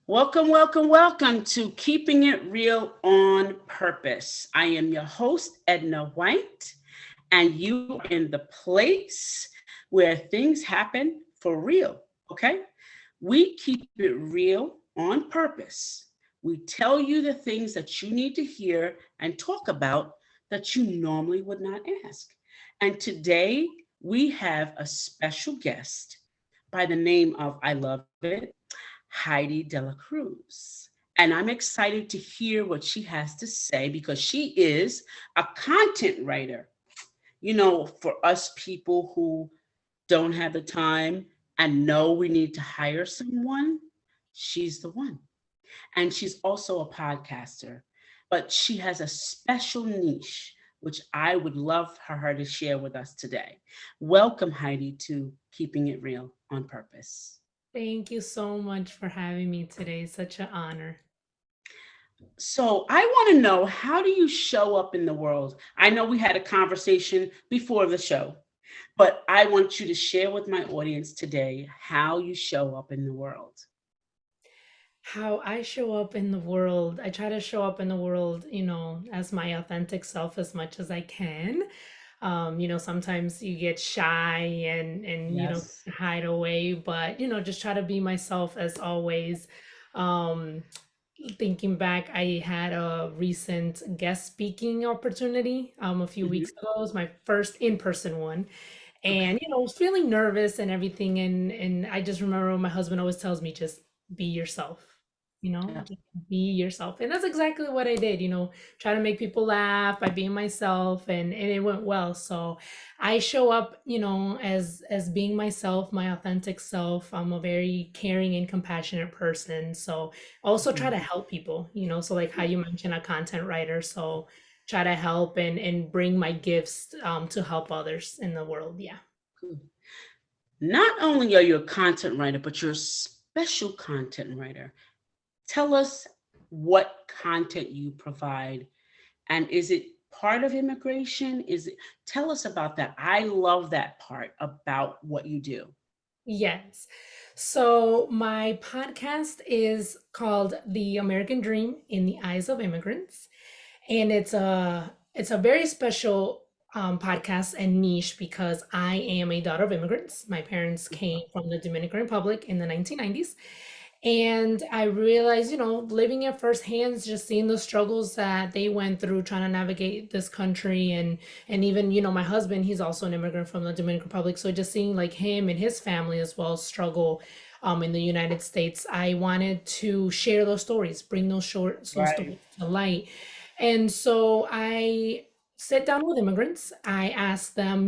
Welcome, welcome, welcome to Keeping It Real on Purpose. I am your host, Edna White, and you are in the place where things happen for real, okay? We keep it real on purpose. We tell you the things that you need to hear and talk about that you normally would not ask. And today we have a special guest by the name of, I love it, Heidy Del La Cruz. And I'm excited to hear what she has to say because she is a content writer. For us people who don't have the time and know we need to hire someone, she's the one. And she's also a podcaster, but she has a special niche, which I would love for her to share with us today. Welcome, Heidi, to Keeping It Real on Purpose. Thank you so much for having me today. Such an honor. So I want to know, how do you show up in the world? I know we had a conversation before the show, but I want you to share with my audience today how you show up in the world. How I show up in the world, I try to show up in the world, as my authentic self as much as I can. Sometimes you get shy and Yes. hide away, but just try to be myself as always. Um, Thinking back, I had a recent guest speaking opportunity a few Mhm. weeks ago. It was my first in-person one. Okay. And I was feeling nervous and everything, and I just remember my husband always tells me, just be yourself, Yeah. just be yourself. And that's exactly what I did, try to make people laugh by being myself, and it went well. So I show up, as being myself, my authentic self. I'm a very caring and compassionate person. So also try Mhm. to help people, so like how you mentioned, a content writer. So try to help and bring my gifts to help others in the world. Yeah. Good. Not only are you a content writer, but you're a special content writer. Tell us what content you provide, and is it part of immigration? Tell us about that. I love that part about what you do. Yes. So my podcast is called The American Dream in the Eyes of Immigrants, and it's a very special podcast and niche because I am a daughter of immigrants. My parents came from the Dominican Republic in the 1990s, and I realized, living it firsthand, just seeing the struggles that they went through trying to navigate this country, and even, my husband, he's also an immigrant from the Dominican Republic. So just seeing like him and his family as well struggle in the United States, I wanted to share those stories, bring those Right. stories to light. And so I sit down with immigrants. I ask them,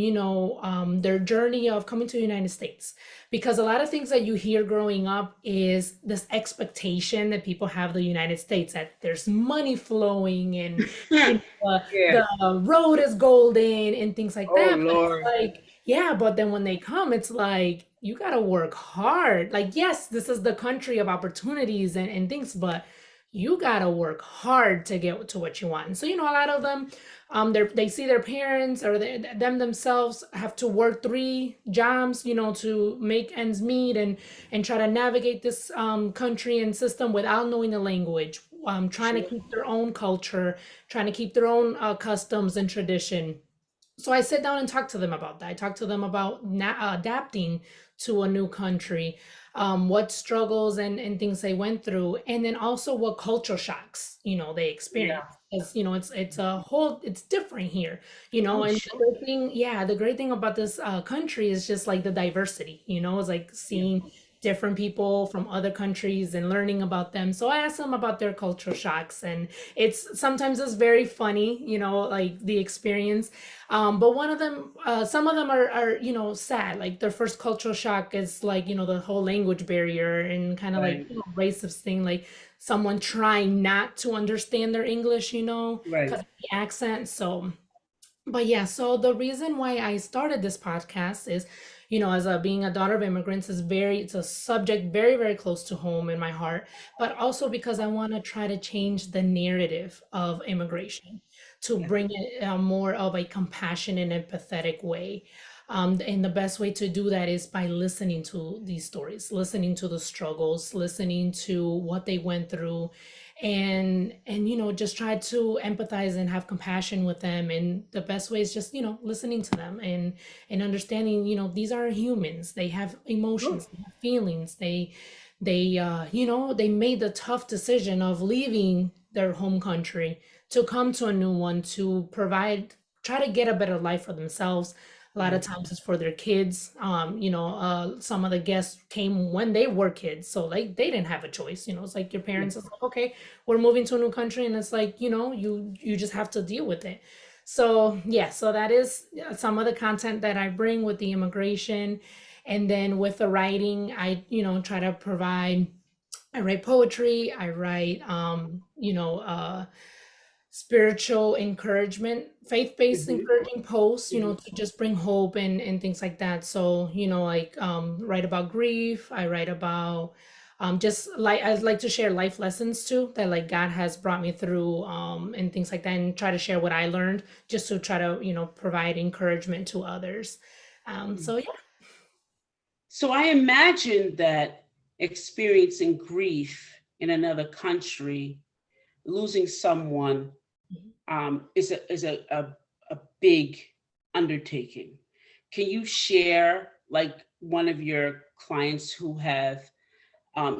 their journey of coming to the United States, because a lot of things that you hear growing up is this expectation that people have the United States, that there's money flowing and Yeah. the road is golden and things like Oh that. But it's Lord. like, yeah, but then when they come, it's like you gotta work hard. Like, yes, this is the country of opportunities and things, but you gotta work hard to get to what you want. And so, a lot of them, they see their parents or them themselves have to work three jobs, to make ends meet and try to navigate this country and system without knowing the language, trying to Sure. keep their own culture, trying to keep their own customs and tradition. So I sit down and talk to them about that. I talk to them about adapting to a new country, what struggles and things they went through, and then also what culture shocks, they Yeah. experience. As it's different here, Oh, and the sure. great thing, yeah, the great thing about this country is just like the diversity, it's like Yeah. seeing different people from other countries and learning about them. So I ask them about their cultural shocks, and it's very funny, like the experience. But one of them, some of them are, sad. Like their first cultural shock is like, the whole language barrier and kind of like, Right. racist thing, like someone trying not to understand their English, Right. because of the accent. So, but yeah, so the reason why I started this podcast is, as a being a daughter of immigrants, it's a subject very, very close to home in my heart, but also because I want to try to change the narrative of immigration to Yeah. bring it more of a compassionate and empathetic way. And the best way to do that is by listening to these stories, listening to the struggles, listening to what they went through, and just try to empathize and have compassion with them. And the best way is just listening to them and understanding these are humans. They have Sure. emotions, they have feelings. They made the tough decision of leaving their home country to come to a new one to provide, try to get a better life for themselves. A lot of Right. times it's for their kids. Some of the guests came when they were kids, so like they didn't have a choice. It's like your Yeah. parents is like, okay, we're moving to a new country, and it's like you just have to deal with it. So yeah, so that is some of the content that I bring with the immigration, and then with the writing, I try to provide. I write poetry. I write spiritual encouragement, faith-based Hmm. encouraging posts, Hmm. to just bring hope and things like that. So, like write about grief, I write about just like I like to share life lessons too that like God has brought me through and things like that, and try to share what I learned just to try to, provide encouragement to others. So yeah. So I imagine that experiencing grief in another country, losing someone, is a big undertaking. Can you share like one of your clients who have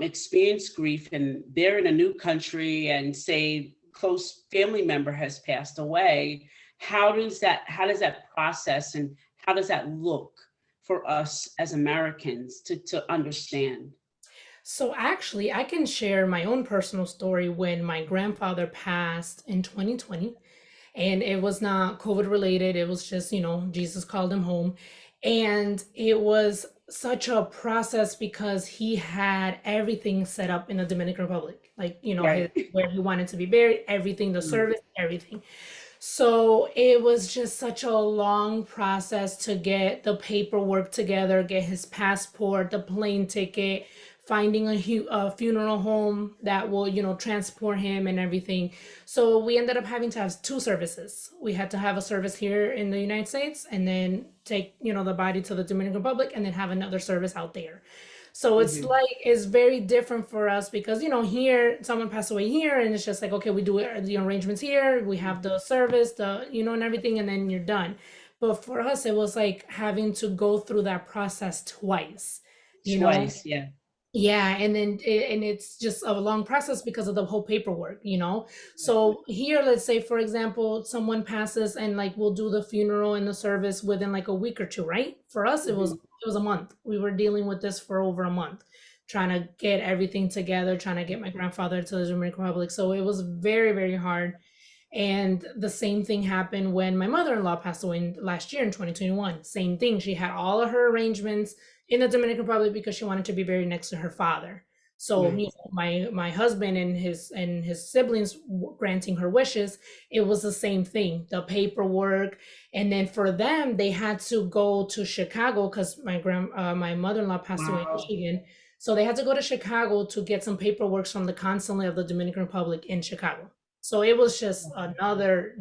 experienced grief and they're in a new country and say close family member has passed away? How does that process and how does that look for us as Americans to understand? So actually, I can share my own personal story when my grandfather passed in 2020, and it was not COVID related. It was just, Jesus called him home. And it was such a process because he had everything set up in the Dominican Republic, like, his Right. where he wanted to be buried, everything, the Mm. service, everything. So it was just such a long process to get the paperwork together, get his passport, the plane ticket, finding a funeral home that will, transport him and everything. So we ended up having to have two services. We had to have a service here in the United States and then take, the body to the Dominican Republic and then have another service out there. So it's Mhm. like it's very different for us because here someone passed away here and it's just like okay we do the arrangements here, we have the service, the and everything, and then you're done. But for us it was like having to go through that process twice, you know Twice, yeah. yeah, and then and it's just a long process because of the whole paperwork. Right. So here, let's say for example, someone passes and like we'll do the funeral and the service within like a week or two, right? For us, it was Mhm. it was a month. We were dealing with this for over a month, trying to get everything together, trying to get my grandfather to the Dominican Republic. So it was very, very hard. And the same thing happened when my mother-in-law passed away last year in 2021. Same thing. She had all of her arrangements in the Dominican Republic because she wanted to be buried next to her father. So, Right. my husband and his siblings granting her wishes, it was the same thing. The paperwork, and then for them, they had to go to Chicago because my mother-in-law passed away in Wow. Michigan. So they had to go to Chicago to get some paperwork from the consulate of the Dominican Republic in Chicago. So it was just another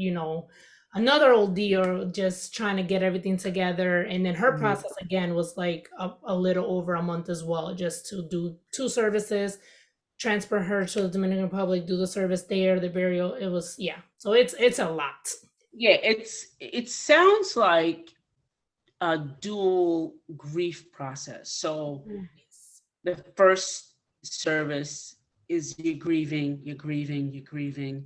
ordeal just trying to get everything together. And then her Mhm. process again was like a little over a month as well, just to do two services, transfer her to the Dominican Republic, do the service there, the burial. It was, yeah. So it's a lot. Yeah, it sounds like a dual grief process. So Oh, yes. the first service is you're grieving, you're grieving, you're grieving,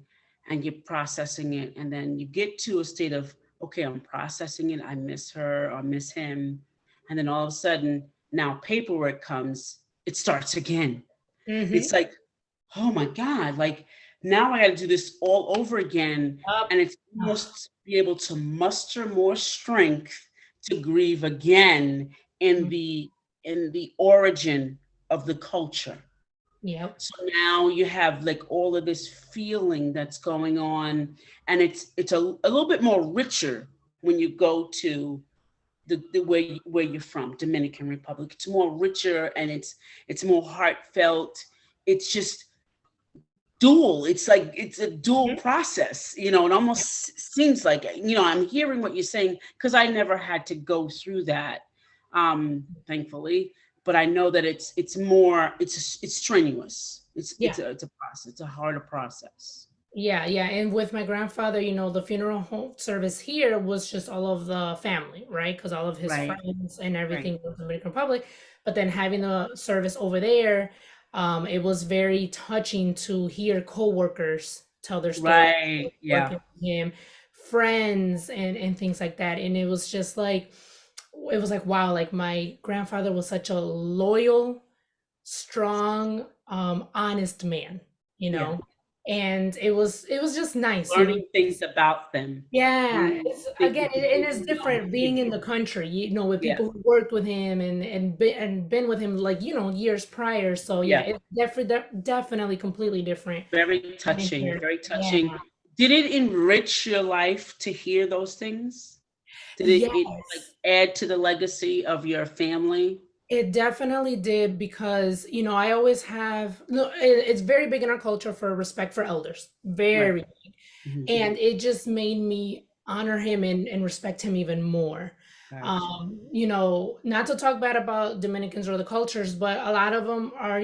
and you're processing it. And then you get to a state of, okay, I'm processing it. I miss her or miss him. And then all of a sudden, now paperwork comes, it starts again. It's Mm-hmm. like, oh my God, like now I got to do this all over again. Up. And it's almost be able to muster more strength to grieve again in the in the origin of the culture. Yep. So now you have like all of this feeling that's going on, and it's a little bit more richer when you go to the where you're from, Dominican Republic. It's more richer and it's more heartfelt. It's just dual. It's like it's a dual Mhm. process. It almost seems like, I'm hearing what you're saying because I never had to go through that, thankfully. But I know that it's more it's strenuous. Yeah. It's a process. It's a harder process. Yeah, yeah. And with my grandfather, the funeral home service here was just all of the family, right? Because all of his Right. friends and Right. everything was Dominican Republic. But then having the service over there, it was very touching to hear coworkers tell their story, Right. Yeah. working with him, friends and things like that. And it was like, wow, like my grandfather was such a loyal, strong, honest man, you Yeah. know. And it was just nice, Learning things about them. yeah. Learning It's things again, that you and it's didn't know different you being in did. the country, with Yeah. people who worked with him and been with him like years prior. So yeah, Yeah. it's definitely completely different Very in touching. here. Very Yeah. touching. Did it enrich your life to hear those things? Did it like Yes. add to the legacy of your family? It definitely did because, I always have, no, it's very big in our culture for respect for elders. Right. Very. Mhm. And it just made me honor him and respect him even more. Gotcha. Not to talk bad about Dominicans or the cultures, but a lot of them are,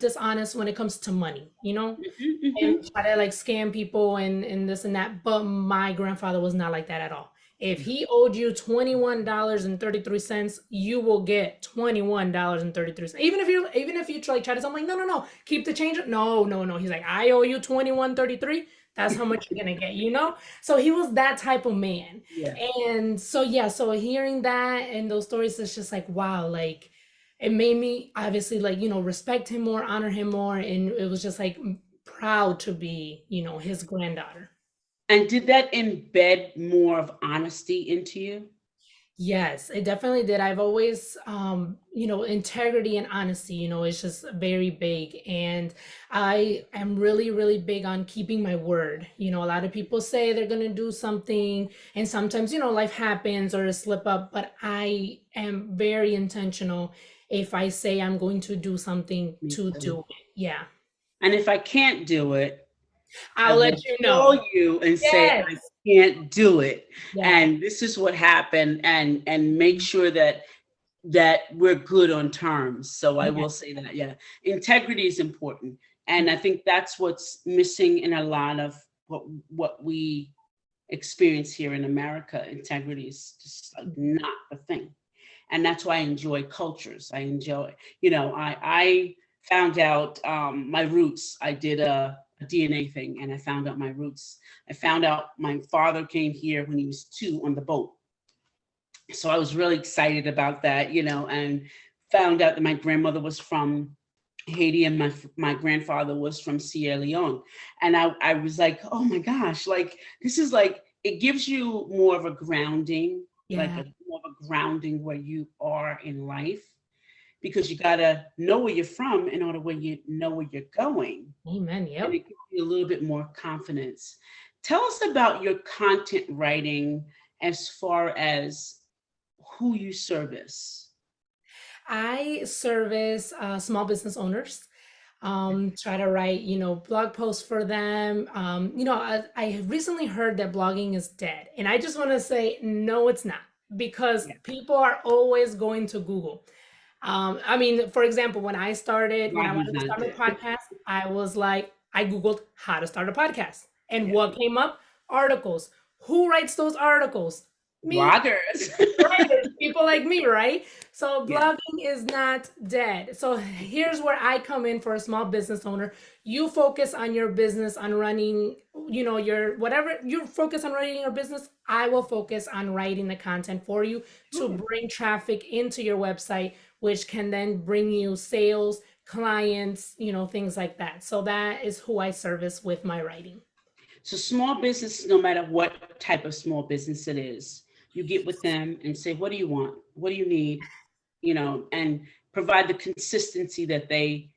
dishonest when it comes to money, Mhm, and mhm. try to like scam people and this and that. But my grandfather was not like that at all. If Yeah. he owed you $21.33, you will get $21.33. Even if you try to tell him like, no, no, no, keep the change. No, no, no. He's like, I owe you 21.33. That's how much you're gonna get. So he was that type of man. Yeah. And so yeah, so hearing that and those stories, it's just like, wow, like it made me obviously like, respect him more, honor him more. And it was just like proud to be, his granddaughter. And did that embed more of honesty into you? Yes, it definitely did. I've always, integrity and honesty, is just very big. And I am really, really big on keeping my word. A lot of people say they're going to do something, and sometimes, life happens or a slip up, but I am very intentional if I say I'm going to do something Me to too. do it. Yeah. And if I can't do it, I I'll will let you call know. you and say Yes. I can't do it, Yeah. and this is what happened, and make sure that we're good on terms. So I Yeah. will say that, yeah, integrity is important, and I think that's what's missing in a lot of what we experience here in America. Integrity is just like not the thing, and that's why I enjoy cultures. I enjoy, I found out my roots. I did a DNA thing, and I found out my roots. I found out my father came here when he was 2 on the boat, so I was really excited about that, and found out that my grandmother was from Haiti and my grandfather was from Sierra Leone. And I was like, oh my gosh, like this is like it gives you more of a grounding, like Yeah. a more of a grounding where you are in life, because you gotta know where you're from in order where you know where you're going. Amen. And Yep. it gives you a little bit more confidence. Tell us about your content writing as far as who you service. I service small business owners. Try to write, blog posts for them. I recently heard that blogging is dead, and I just want to say no, it's not, because Yeah. people are always going to Google. I mean, for example, when I Blogging's wanted to not start my dead. podcast, I Googled how to start a podcast, and Yeah. what came up? Articles. Who writes those articles? Me. Bloggers. Right, it's people like me, right? So Yeah. blogging is not dead. So here's where I come in for a small business owner. You focus on your business, on running, your whatever you focus on running your business. I will focus on writing the content for you to Ooh. bring traffic into your website, which can then bring you sales, clients, things like that. So that is who I service with my writing. So small business, no matter what type of small business it is, you get with them and say, what do you want? What do you need? And provide the consistency that they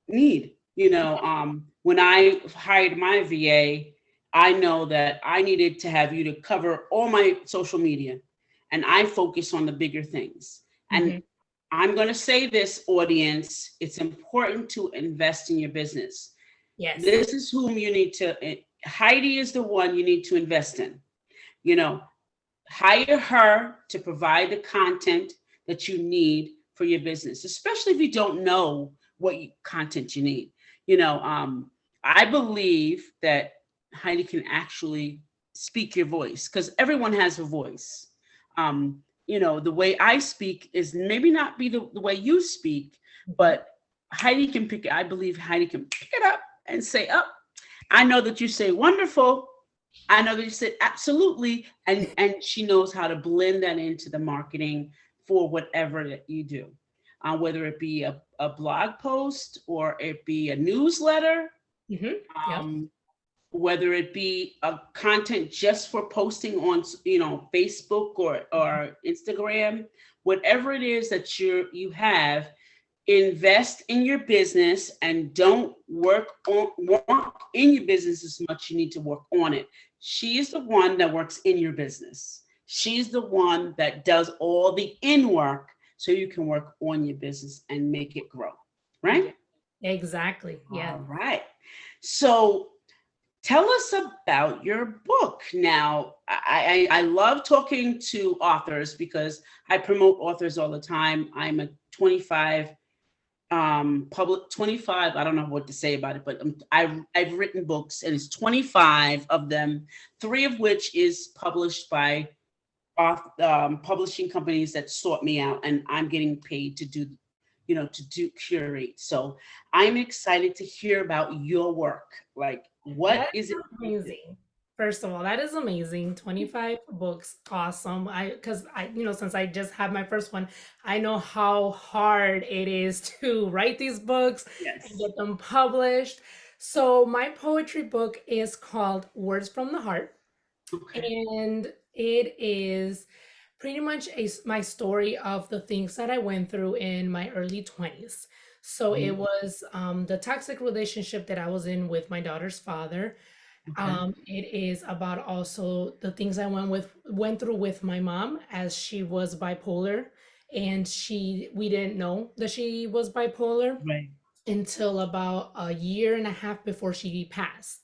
need. When I hired my VA, I know that I needed to have you to cover all my social media, and I focus on the bigger things. And Mhm. I'm going to say this, audience, it's important to invest in your business. Yes. This is whom you need to, Heidi is the one you need to invest in. You know, hire her to provide the content that you need for your business, especially if you don't know what content you need. You know, I believe that Heidi can actually speak your voice because everyone has a voice. The way I speak is maybe not be the way you speak, Mhm. but Heidi can pick it. I believe Heidi can pick it up and say, "Oh, I know that you say wonderful. I know that you said absolutely," and she knows how to blend that into the marketing for whatever that you do, whether it be a blog post or it be a newsletter, Mhm. Yep. um, whether it be a content just for posting on Facebook or Instagram, whatever it is that you have, invest in your business and don't work in your business as much. You need to work on it. She's the one that works in your business. She's the one that does all the in work so you can work on your business and make it grow, right? Yeah. Exactly. Yeah. All right. So tell us about your book. Now, I love talking to authors because I promote authors all the time. I'm a 25 public 25. I don't know what to say about it, but I've written books, and it's 25 of them, three of which is published by publishing companies that sought me out, and I'm getting paid to do curate. So I'm excited to hear about your work. Like, what That is it? is amazing. First of all, that is amazing. 25 books, awesome. Because since I just had my first one, I know how hard it is to write these books and Yes. get them published. So my poetry book is called Words from the Heart, Okay. and it is pretty much my story of the things that I went through in my early 20s. So it Mhm. was the toxic relationship that I was in with my daughter's father. Okay. It is about also the things I went through with my mom, as she was bipolar, and we didn't know that she was bipolar Right. until about a year and a half before she passed.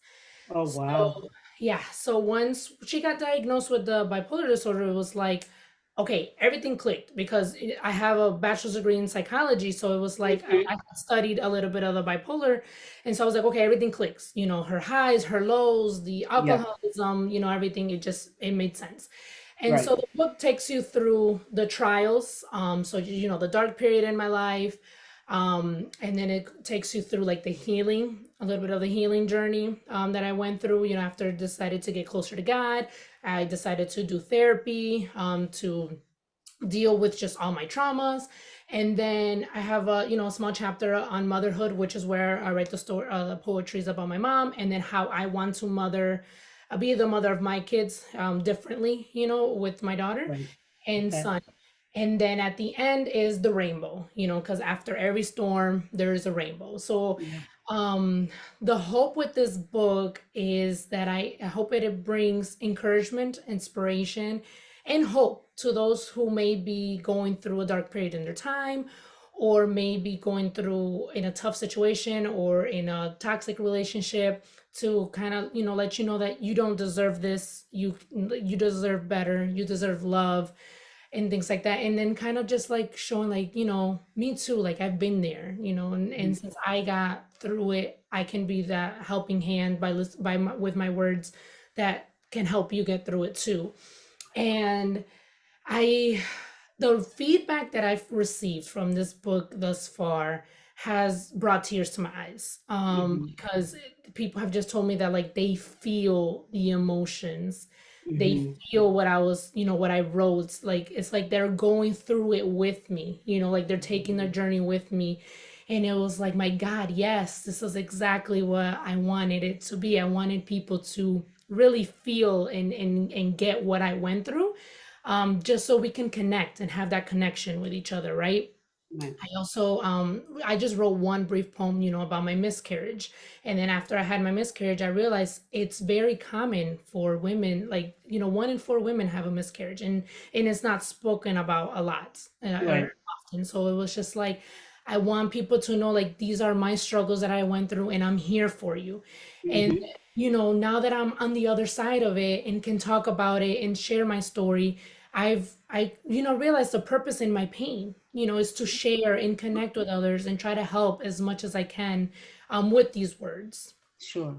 Oh, So wow. yeah, so once she got diagnosed with the bipolar disorder, it was like, okay, everything clicked because I have a bachelor's degree in psychology. So it was like I Hmm. had studied a little bit of the bipolar. And so I was like, okay, everything clicks. Her highs, her lows, the Yeah. alcoholism, everything, it made sense. And Right. so the book takes you through the trials. So, the dark period in my life. And then it takes you through like the healing, a little bit of the healing journey that I went through, after I decided to get closer to God. I decided to do therapy to deal with just all my traumas. And then I have a small chapter on motherhood, which is where I write the story, the poetries about my mom, and then how I want to be the mother of my kids differently, with my daughter Right. and Okay. son. And then at the end is the rainbow, because after every storm, there is a rainbow. So, Yeah. um, the hope with this book is that I hope it brings encouragement, inspiration, and hope to those who may be going through a dark period in their time, or maybe going through in a tough situation or in a toxic relationship, to kind of let you know that you don't deserve this. You deserve better. You deserve love and things like that. And then kind of just like showing like, me too, like I've been there, and Mhm. since I got through it, I can be that helping hand with my words that can help you get through it too. And I the feedback that I've received from this book thus far has brought tears to my eyes. Mhm. Because people have just told me that like they feel the emotions. They Mhm. feel what I was, what I wrote. Like it's like they're going through it with me, like they're taking their journey with me. And it was like, my God, yes, this is exactly what I wanted it to be. I wanted people to really feel and get what I went through, just so we can connect and have that connection with each other, right? Right. I also I just wrote one brief poem, about my miscarriage. And then after I had my miscarriage, I realized it's very common for women, like, 1 in 4 women have a miscarriage, and it's not spoken about a lot, or Right. often. So it was just like I want people to know like these are my struggles that I went through and I'm here for you. And Hmm. now that I'm on the other side of it and can talk about it and share my story, I realized the purpose in my pain, is to share and connect with others and try to help as much as I can with these words. Sure.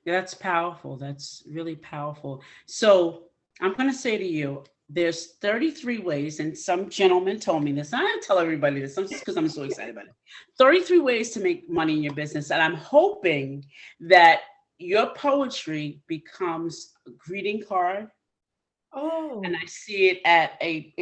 Yeah, that's powerful. That's really powerful. So I'm going to say to you, there's 33 ways, and some gentleman told me this. I don't tell everybody this just because I'm so excited about it. 33 ways to make money in your business. And I'm hoping that your poetry becomes a greeting card. And Oh. I see it at a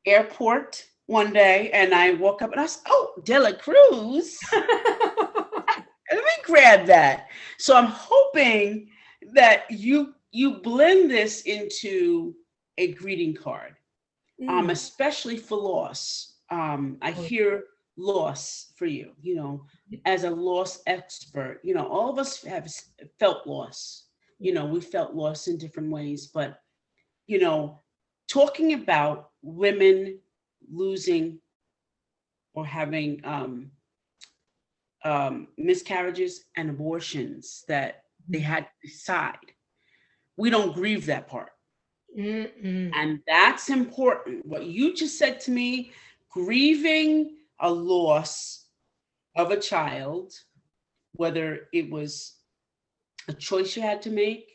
airport one day, and I woke up and I said, "Oh, De La Cruz. Let me grab that." So I'm hoping that you blend this into a greeting card, Mm. especially for loss. I Oh, hear loss for you. As a loss expert, all of us have felt loss. yeah. We felt loss in different ways, but you know, talking about women losing or having miscarriages and abortions that they had to decide. We don't grieve that part. Mm-mm. And that's important. What you just said to me, grieving a loss of a child, whether it was a choice you had to make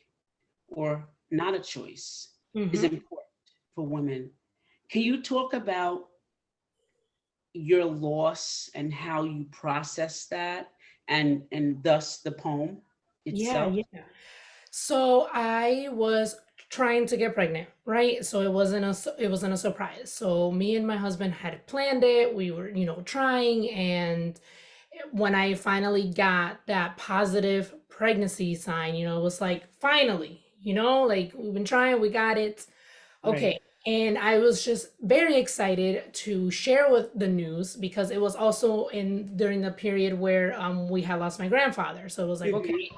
or not a choice, is Mm-hmm. important for women. Can you talk about your loss and how you process that and thus the poem Yeah, itself? yeah. So I was trying to get pregnant, right? So it wasn't a surprise. So me and my husband had planned it. We were, trying, and when I finally got that positive pregnancy sign, it was like finally, like we've been trying, we got it. Right. Okay. And I was just very excited to share with the news because it was also in during the period where we had lost my grandfather. So it was like, okay,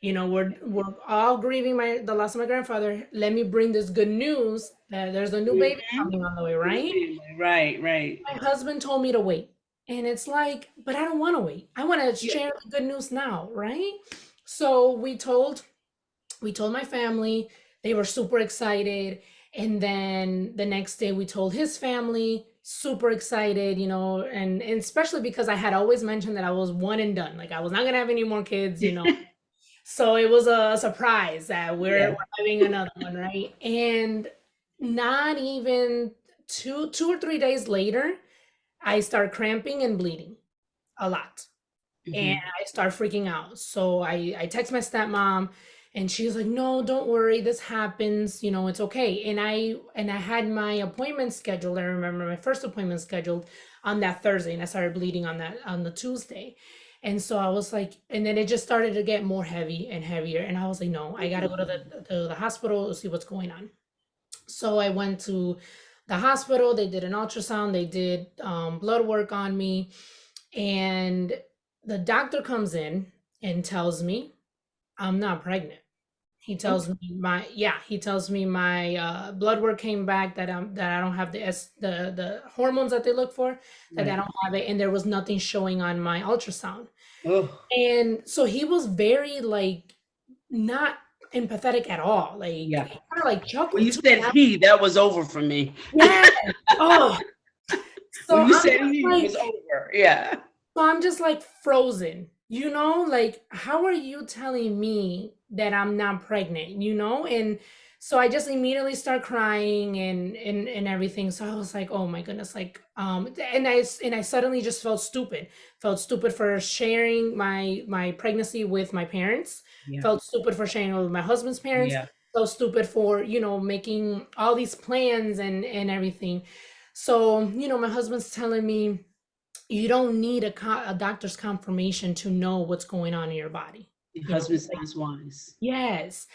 Mhm. we're all grieving the loss of my grandfather. Let me bring this good news that there's a new baby Mhm. coming on the way, For the right? family. Right, right. My husband told me to wait. And it's like, but I don't want to wait. I want to Yeah. share the good news now, right? So we told my family. They were super excited. And then the next day we told his family, super excited, and especially because I had always mentioned that I was one and done. Like I was not gonna have any more kids. So it was a surprise that we're Yeah. having another one, right? And not even two or 3 days later, I start cramping and bleeding a lot. And Mhm. I start freaking out. So I text my stepmom and she's like, "No, don't worry. This happens, it's okay." And I had my appointment scheduled. I remember my first appointment scheduled on that Thursday and I started bleeding on the Tuesday. And so I was like, and then it just started to get more heavy and heavier. And I was like, no, I gotta go to Mhm. the hospital to see what's going on. So I went to the hospital. They did an ultrasound. They did blood work on me, and the doctor comes in and tells me I'm not pregnant. Okay. He tells me my blood work came back that I don't have the hormones that they look for, that I Right. don't have it, and there was nothing showing on my ultrasound. Oh, And so he was very like not empathetic at all. Like yeah. he kind of like When chuckled you too. said he, that was over for me. Yeah. Oh, When so you I'm said just he, it was like over. Yeah. frozen. Like how are you telling me that I'm not pregnant? And so I just immediately start crying and everything. So I was like, "Oh my goodness." Like and I suddenly just felt stupid. Felt stupid for sharing my pregnancy with my parents. Yeah. Felt stupid for sharing it with my husband's parents. Yeah. Felt stupid for, making all these plans and everything. So, my husband's telling me you don't need a doctor's confirmation to know what's going on in your body. Your He's husband like, sounds wise. yes.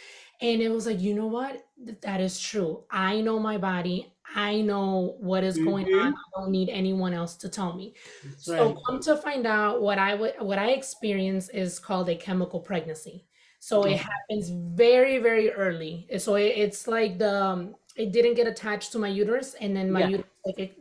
And it was like, you know what? That is true. I know my body. I know what is going on. Hmm. I don't need anyone else to tell me. That's So right. come to find out, what I experience is called a chemical pregnancy. So it Okay. happens very, very early. So it's like it didn't get attached to my uterus, and then my Yeah. uterus like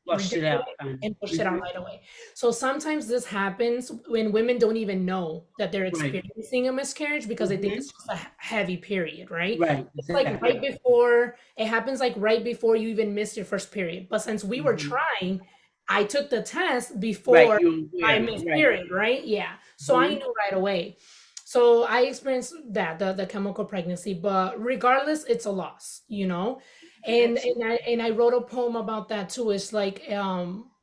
Flushed it rejected out. it and pushed it out right away. So sometimes this happens when women don't even know that they're Right. experiencing a miscarriage because they think Hmm. it's just a heavy period, right? Right. It's like Exactly. right before it happens, like right before you even missed your first period. But since we were Hmm. trying, I took the test Right. before You I aware. missed Right. period, right? Yeah. So I Hmm. knew right away. So I experienced that, the chemical pregnancy, but regardless, it's a loss, and Absolutely. I wrote a poem about that too. It's like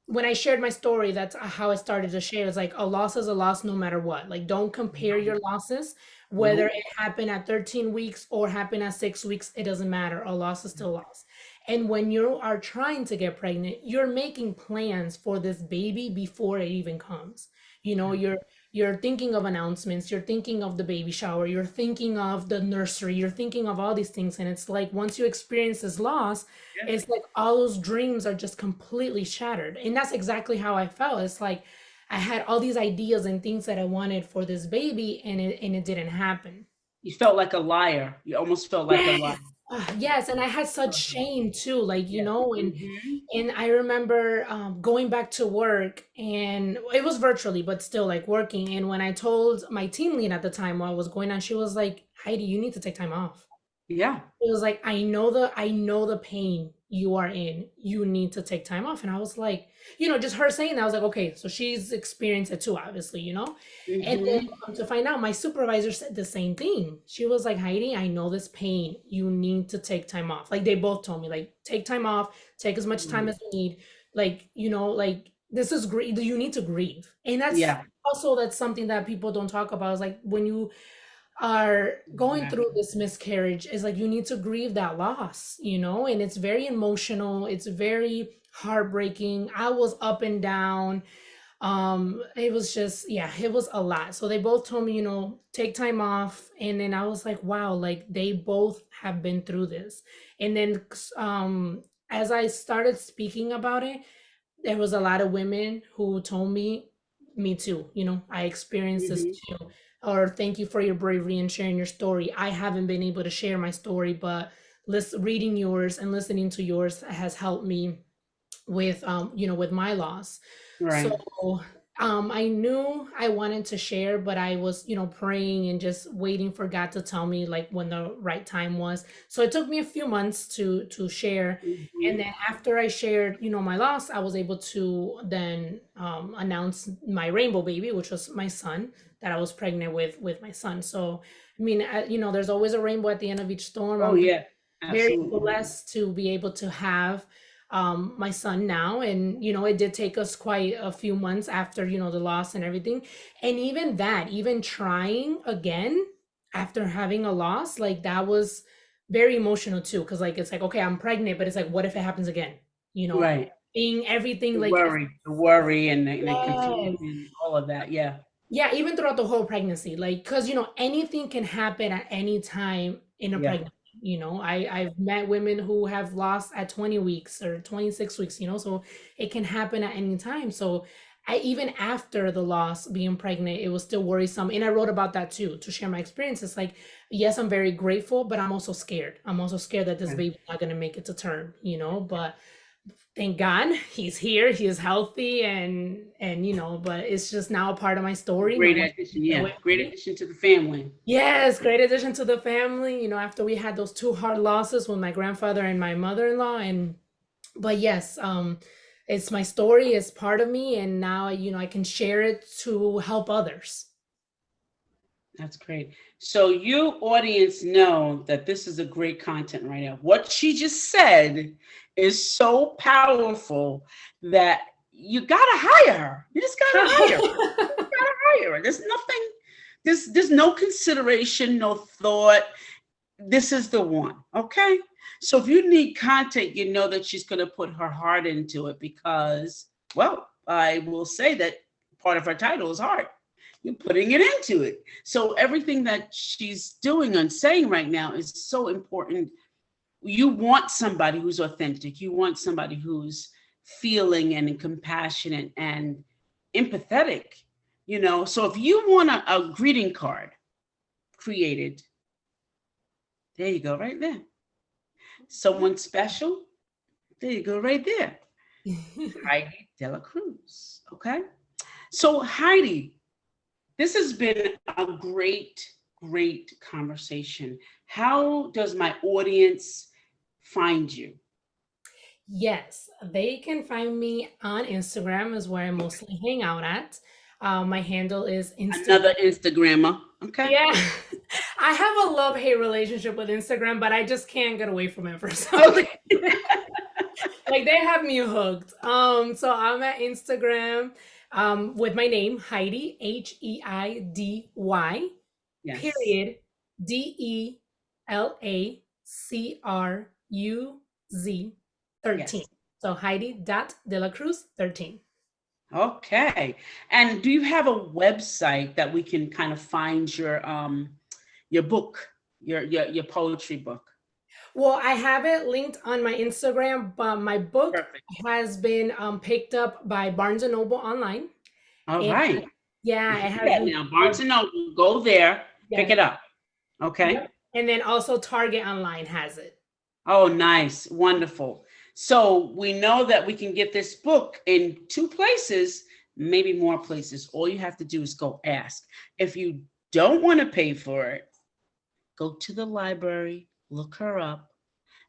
when I shared my story, that's how I started to share. It's like a loss is a loss no matter what. Like don't compare No. your losses, whether Nope. it happened at 13 weeks or happened at 6 weeks, it doesn't matter. A loss is still a loss. And when you are trying to get pregnant, you're making plans for this baby before it even comes. Yeah. You're thinking of announcements, you're thinking of the baby shower, you're thinking of the nursery, you're thinking of all these things. And it's like once you experience this loss, Yeah. it's like all those dreams are just completely shattered. And that's exactly how I felt. It's like I had all these ideas and things that I wanted for this baby, and it didn't happen. You felt like a liar. You almost felt like a Yes. liar. Yes, and I had such Uh-huh. shame too, like, Yeah. and Hmm. I remember going back to work, and it was virtually, but still like working. And when I told my team lead at the time what was going on, she was like, Heidi, you need to take time off. Yeah. It was like, I know the pain you are in. You need to take time off. And I was like, just her saying that, I was like, okay, so she's experienced it too, obviously. And then Hmm. to find out, my supervisor said the same thing. She was like, Heidi, I know this pain. You need to take time off. Like they both told me, like, take time off, take as much time Right. as you need. Like, like this is great. You need to grieve. And Yeah. that's something that people don't talk about. Is like when you are going through Exactly. this miscarriage, is like you need to grieve that loss. And it's very emotional, it's very heartbreaking. I was up and down. It was just, yeah, it was a lot. So they both told me, take time off. And then I was like, wow, like they both have been through this. And then as I started speaking about it, there was a lot of women who told me too, I experienced this Hmm. too. Or thank you for your bravery and sharing your story. I haven't been able to share my story, but reading yours and listening to yours has helped me with with my loss. So Right. I knew I wanted to share, but I was praying and just waiting for God to tell me like when the right time was. So it took me a few months to share. And Hmm. then after I shared my loss, I was able to then announce my rainbow baby, which was my son, that I was pregnant with my son. So I mean, there's always a rainbow at the end of each storm. Oh I'm yeah. very Absolutely. blessed to be able to have my son now. And it did take us quite a few months after the loss and everything. And even that, even trying again after having a loss, like that was very emotional too, because like it's like, okay, I'm pregnant, but it's like, what if it happens again, you know Right. being everything like The worry, and the yes. confusion, all of that. Yeah. Yeah, even throughout the whole pregnancy, like, because anything can happen at any time in a Yeah. pregnancy. I've met women who have lost at 20 weeks or 26 weeks, so it can happen at any time. So even after the loss, being pregnant, it was still worrisome. And I wrote about that too, to share my experiences. Like, yes, I'm very grateful, but I'm also scared. I'm also scared that this Yeah. baby's not going to make it to term, but thank God he's here. He is healthy, and but it's just now a part of my story. No Great one can addition. take it Yeah. away from Great me. addition to the family. Yes, great addition to the family. After we had those two hard losses with my grandfather and my mother-in-law, and but yes, it's my story. It's part of me, and now I can share it to help others. That's great. So you audience know that this is a great content right now. What she just said is so powerful that you gotta hire her. You just gotta hire her. Hire her. There's nothing, there's no consideration, no thought. This is the one. Okay. So if you need content, you know that she's gonna put her heart into it because, well, I will say that part of her title is heart. You're putting it into it. So everything that she's doing and saying right now is so important. You want somebody who's authentic. You want somebody who's feeling and compassionate and empathetic. So if you want a greeting card created, there you go, right there. Someone special, There you go, right there. Heidy De La Cruz. Okay. So, Heidi, this has been a great conversation. How does my audience find you? Yes, they can find me on Instagram is where I mostly hang out at. My handle is Instagram. Another Instagrammer. Okay. Yeah, I have a love-hate relationship with Instagram, but I just can't get away from it for some Okay. reason. Like they have me hooked. So I'm at Instagram with my name, Heidi, Heidy, Yes. period, DELACRUZ 13. Yes. So Heidi dot De La Cruz 13. Okay. And do you have a website that we can kind of find your book, your poetry book? Well, I have it linked on my Instagram, but my book Perfect. has been picked up by Barnes and Noble online. All And right. yeah, You it hear has that been, now? Barnes and Noble, go there, pick yes. it up. Okay. Yep. And then also Target online has it. Oh, nice. Wonderful. So we know that we can get this book in two places, maybe more places. All you have to do is go ask. If you don't want to pay for it, go to the library, look her up,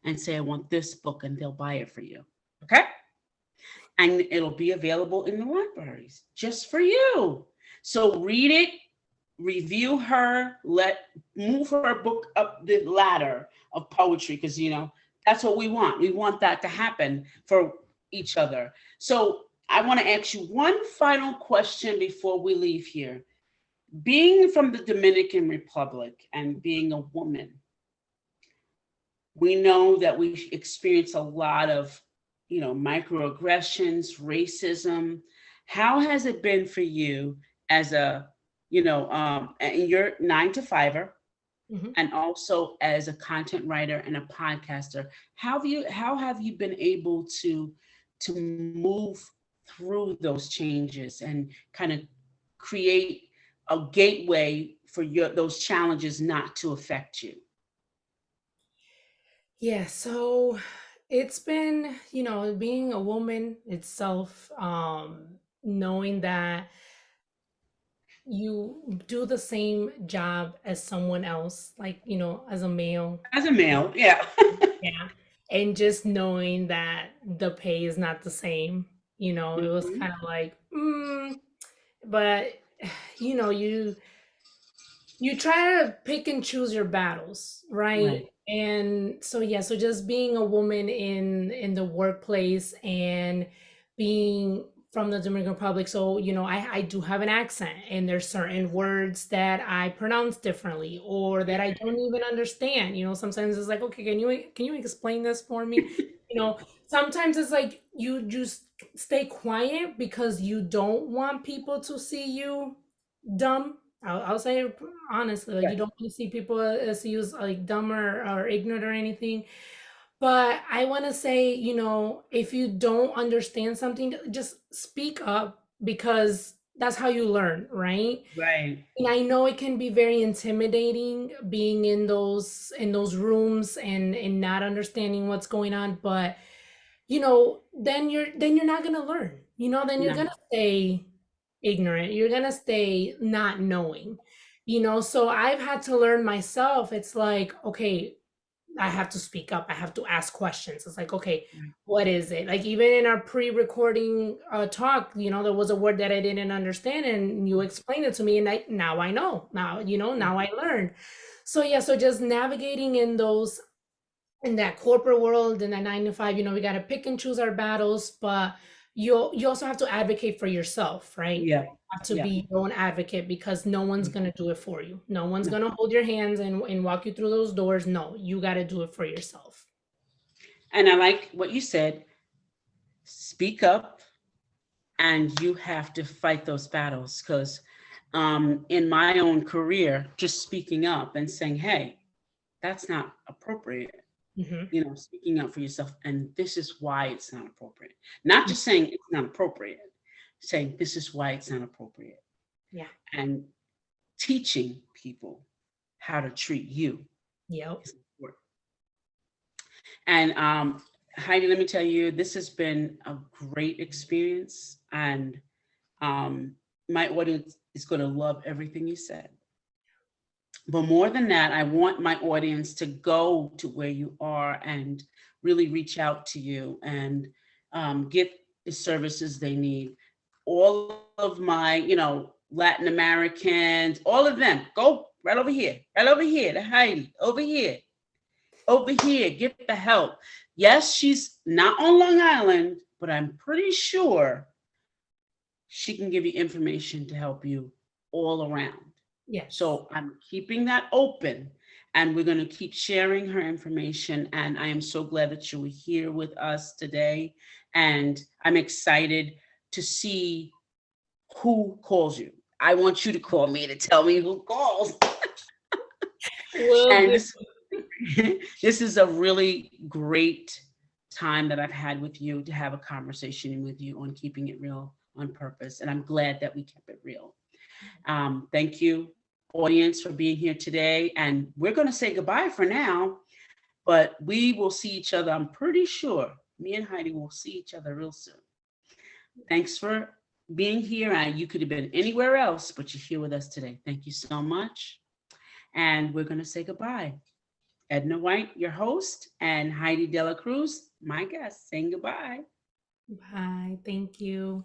and say, I want this book, and they'll buy it for you. Okay? And it'll be available in the libraries just for you. So read it, review her, move her book up the ladder of poetry, because that's what we want. We want that to happen for each other. So I want to ask you one final question before we leave here. Being from the Dominican Republic and being a woman, we know that we experience a lot of microaggressions, racism. How has it been for you as and you're 9 to 5er, Mhm. and also as a content writer and a podcaster? How have you been able to move through those changes and kind of create a gateway for those challenges not to affect you? Yeah, so it's been, being a woman itself, knowing that you do the same job as someone else, like, as a male. As a male, yeah. Yeah. And just knowing that the pay is not the same, it was Mhm. kind of like, but you know, you try to pick and choose your battles, right? Right. And so yeah, so just being a woman in the workplace and being from the Dominican Republic, so I do have an accent, and there's certain words that I pronounce differently or that I don't even understand. Sometimes it's like, okay, can you explain this for me? Sometimes it's like you just stay quiet because you don't want people to see you dumb. I'll say it honestly, like you Right. don't want to see people as you as like dumb or ignorant or anything. But I want to say, if you don't understand something, just speak up because that's how you learn, right? Right. And I know it can be very intimidating being in those rooms and not understanding what's going on, but then you're not gonna learn. Then you're No. gonna stay ignorant. You're gonna stay not knowing. So I've had to learn myself. It's like, okay, I have to speak up. I have to ask questions. It's like, okay, Right. what is it? Like even in our pre-recording talk, there was a word that I didn't understand, and you explained it to me, and now I know. Now I learned. So yeah, so just navigating in that corporate world, in that 9 to 5, we got to pick and choose our battles, but you also have to advocate for yourself, right? Yeah. Have to Yeah. be your own advocate because no one's Mm. going to do it for you. No one's No. going to hold your hands and walk you through those doors. No, you got to do it for yourself. And I like what you said. Speak up, and you have to fight those battles, because in my own career, just speaking up and saying, hey, that's not appropriate. Hmm. Speaking up for yourself, and this is why it's not appropriate. Not just saying it's not appropriate, saying this is why it's not appropriate, Yeah. and teaching people how to treat you Yep. is important. And Heidi, let me tell you, this has been a great experience, and um, my audience is going to love everything you said. But more than that, I want my audience to go to where you are and really reach out to you and get the services they need. All of my, Latin Americans, all of them, go right over here, to Heidi, over here, get the help. Yes, she's not on Long Island, but I'm pretty sure she can give you information to help you all around. Yes. So I'm keeping that open, and we're going to keep sharing her information. And I am so glad that you were here with us today. And I'm excited to see who calls you. I want you to call me to tell me who calls. Will And do. this is a really great time that I've had with you to have a conversation with you on keeping it real on purpose. And I'm glad that we kept it real. Thank you, audience, for being here today. And we're going to say goodbye for now, but we will see each other. I'm pretty sure me and Heidi will see each other real soon. Thanks for being here. And you could have been anywhere else, but you're here with us today. Thank you so much. And we're going to say goodbye. Edna White, your host, and Heidy De La Cruz, my guest, saying goodbye. Bye. Thank you.